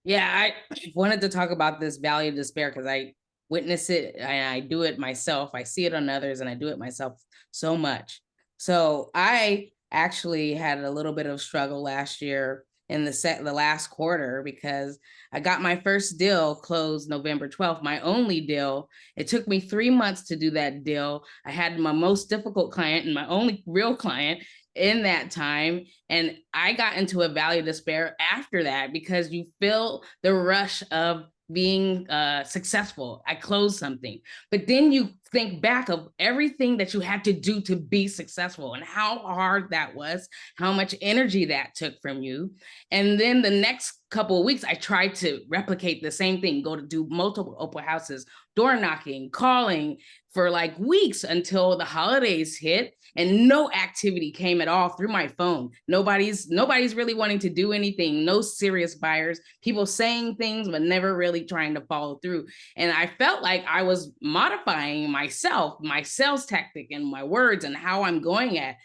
Yeah, I wanted to talk about this valley of despair because I witness it and I do it myself. I see it on others and I do it myself so much. So I actually had a little bit of struggle last year in the last quarter because I got my first deal closed November 12th, my only deal. It took me 3 months to do that deal. I had my most difficult client and my only real client in that time. And I got into a valley of despair after that because you feel the rush of being successful. I closed something, but then you think back of everything that you had to do to be successful and how hard that was, how much energy that took from you. And then the next couple of weeks, I tried to replicate the same thing, go to do multiple open houses, door knocking, calling, for like weeks until the holidays hit, and no activity came at all through my phone. Nobody's really wanting to do anything. No serious buyers. People saying things but never really trying to follow through. And I felt like I was modifying myself, my sales tactic and my words and how I'm going at,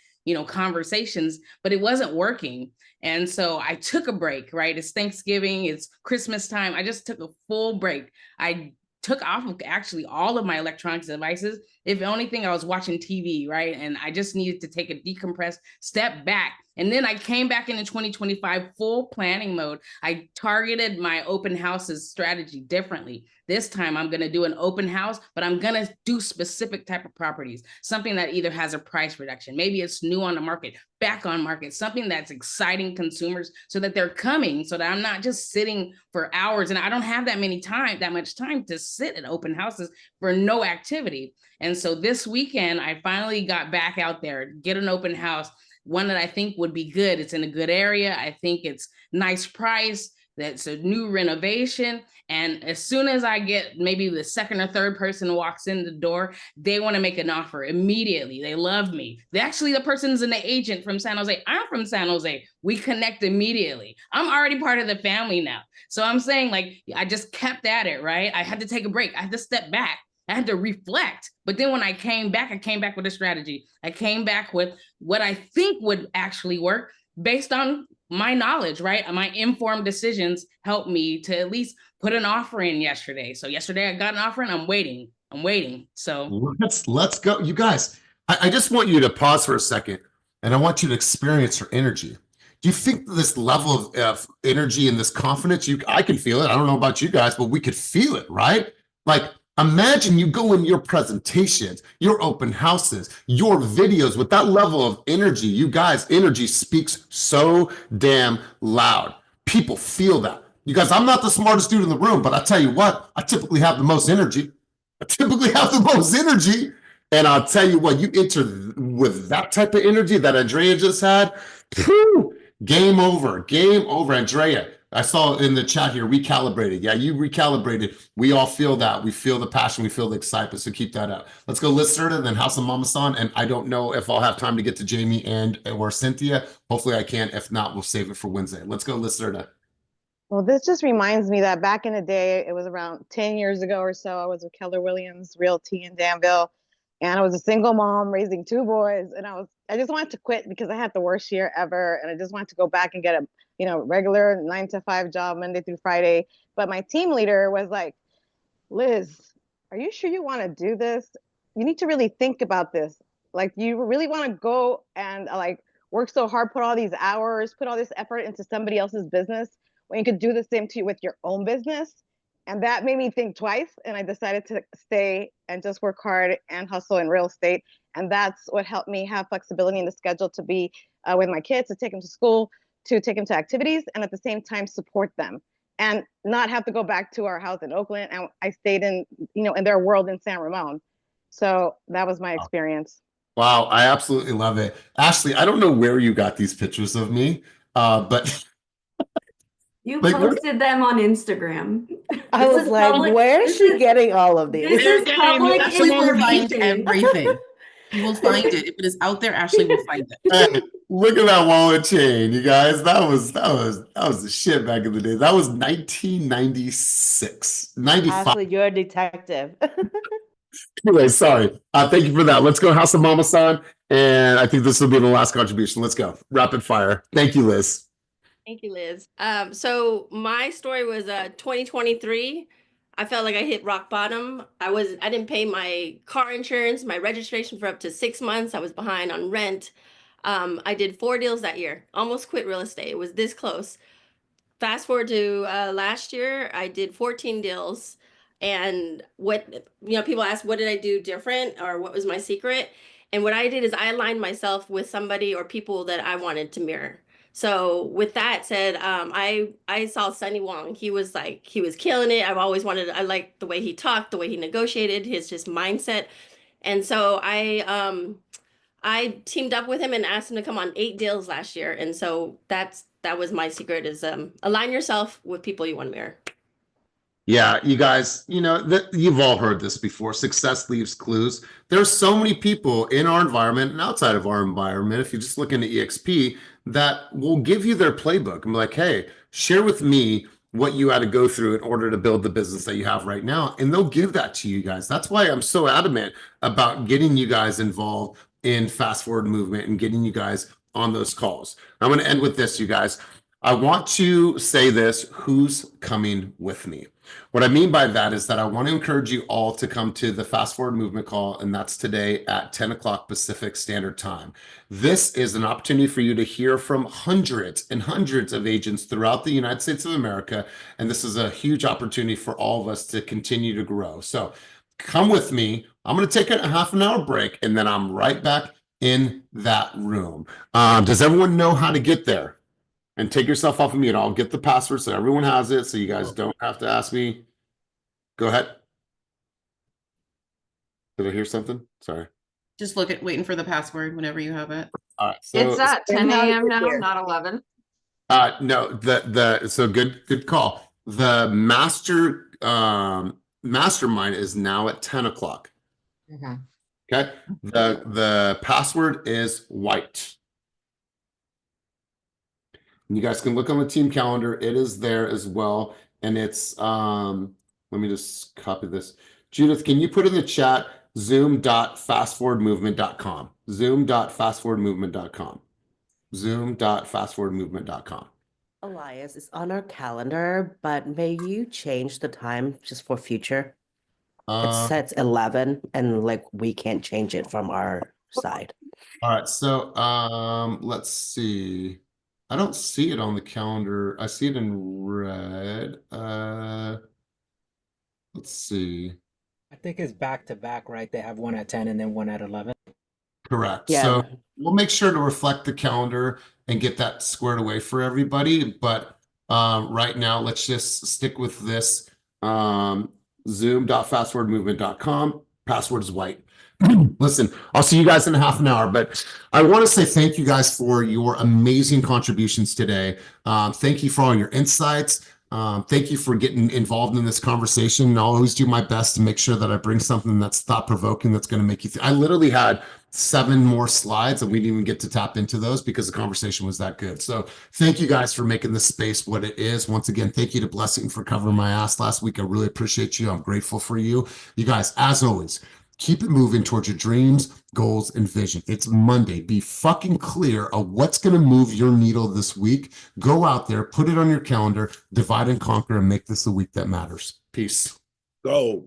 conversations, but it wasn't working. And so I took a break, right? It's Thanksgiving, it's Christmas time. I just took a full break. I took off of actually all of my electronics devices. If anything, I was watching TV, right? And I just needed to take a decompressed step back. And then I came back into 2025 full planning mode. I targeted my open houses strategy differently. This time I'm going to do an open house, but I'm going to do specific type of properties, something that either has a price reduction. Maybe it's new on the market, back on market, something that's exciting consumers so that they're coming, so that I'm not just sitting for hours. And I don't have that much time to sit at open houses for no activity. And so this weekend, I finally got back out there, get an open house, one that I think would be good. It's in a good area. I think it's nice price. That's a new renovation. And as soon as I get maybe the second or third person walks in the door, they want to make an offer immediately. They love me. The person's an agent from San Jose. I'm from San Jose. We connect immediately. I'm already part of the family now. So I'm saying, like, I just kept at it, right? I had to take a break. I had to step back. I had to reflect. But then when I came back with a strategy. I came back with what I think would actually work based on my knowledge, right? My informed decisions helped me to at least put an offer in yesterday. So yesterday I got an offer and I'm waiting. So let's go. You guys, I just want you to pause for a second and I want you to experience her energy. Do you think this level of energy and this confidence, I can feel it. I don't know about you guys, but we could feel it, right? Like, imagine you go in your presentations, your open houses, your videos with that level of energy. You guys, energy speaks so damn loud. People feel that. You guys, I'm not the smartest dude in the room, but I tell you what, I typically have the most energy. And I'll tell you what, you enter with that type of energy that Andrea just had, whew, game over, Andrea. I saw in the chat here, recalibrated. Yeah, you recalibrated. We all feel that. We feel the passion. We feel the excitement. So keep that up. Let's go Liz Serta, then House of Mama San. And I don't know if I'll have time to get to Jamie or Cynthia. Hopefully I can. If not, we'll save it for Wednesday. Let's go Liz Serta. Well, this just reminds me that back in the day, it was around 10 years ago or so, I was with Keller Williams Realty in Danville. And I was a single mom raising 2 boys. And I just wanted to quit because I had the worst year ever. And I just wanted to go back and get a regular 9-to-5 job Monday through Friday. But my team leader was like, Liz, are you sure you want to do this? You need to really think about this. Like, you really want to go and work so hard, put all these hours, put all this effort into somebody else's business when you could do the same to you with your own business? And that made me think twice. And I decided to stay and just work hard and hustle in real estate. And that's what helped me have flexibility in the schedule to be with my kids, to take them to school, to take them to activities, and at the same time support them and not have to go back to our house in Oakland. And I stayed in their world in San Ramon. So that was my experience. Wow, I absolutely love it. Ashley, I don't know where you got these pictures of me, but you posted them on Instagram. I was like, where is she getting all of these? This is public information. Everything. You will find it. If it is out there, Ashley will find it. Hey, look at that wallet chain, you guys. That was the shit back in the day. That was 1996, 95. Ashley, you're a detective. Anyway, sorry. Thank you for that. Let's go House of Mama San. And I think this will be the last contribution. Let's go. Rapid fire. Thank you, Liz. Thank you, Liz. So my story was 2023. I felt like I hit rock bottom. I didn't pay my car insurance, my registration for up to 6 months. I was behind on rent. I did 4 deals that year. Almost quit real estate. It was this close. Fast forward to last year, I did 14 deals. And people ask, what did I do different, or what was my secret? And what I did is I aligned myself with somebody or people that I wanted to mirror. So with that said, I saw Sunny Wong. He was killing it. I liked the way he talked, the way he negotiated, his just mindset. And so I teamed up with him and asked him to come on 8 deals last year. And so that was my secret, is align yourself with people you want to mirror. Yeah, you guys, you've all heard this before. Success leaves clues. There's so many people in our environment and outside of our environment, if you just look into EXP, that will give you their playbook and be like, hey, share with me what you had to go through in order to build the business that you have right now. And they'll give that to you guys. That's why I'm so adamant about getting you guys involved in Fast Forward Movement and getting you guys on those calls. I'm going to end with this, you guys. I want to say this, who's coming with me? What I mean by that is that I want to encourage you all to come to the Fast Forward Movement call, and that's today at 10 o'clock Pacific Standard Time. This is an opportunity for you to hear from hundreds and hundreds of agents throughout the United States of America, and this is a huge opportunity for all of us to continue to grow. So come with me. I'm going to take a half an hour break, and then I'm right back in that room. Does everyone know how to get there? And take yourself off of mute. I'll get the password so everyone has it, so you guys don't have to ask me. Go ahead. Did I hear something? Sorry. Just waiting for the password whenever you have it. All right. So, It's at 10 a.m. now, not 11. no, so good call. The mastermind is now at 10 o'clock. Okay. The password is white. You guys can look on the team calendar. It is there as well. And it's, let me just copy this. Judith, can you put in the chat zoom.fastforwardmovement.com? Zoom.fastforwardmovement.com. Zoom.fastforwardmovement.com. Elias, it's on our calendar, but may you change the time just for future? It sets 11 and we can't change it from our side. All right. So let's see. I don't see it on the calendar. I see it in red. Let's see. I think it's back to back, right? They have one at 10 and then one at 11. Correct. Yeah. So we'll make sure to reflect the calendar and get that squared away for everybody. But right now, let's just stick with this. Zoom.fastforwardmovement.com. Password is white. Listen, I'll see you guys in a half an hour, but I want to say thank you guys for your amazing contributions today. Thank you for all your insights. Thank you for getting involved in this conversation. I'll always do my best to make sure that I bring something that's thought-provoking, that's going to make you think. I literally had 7 more slides and we didn't even get to tap into those because the conversation was that good. So thank you guys for making this space what it is. Once again, thank you to Blessing for covering my ass last week. I really appreciate you. I'm grateful for you. You guys, as always, keep it moving towards your dreams, goals, and vision. It's Monday. Be fucking clear of what's going to move your needle this week. Go out there, put it on your calendar, divide and conquer, and make this a week that matters. Peace. Go.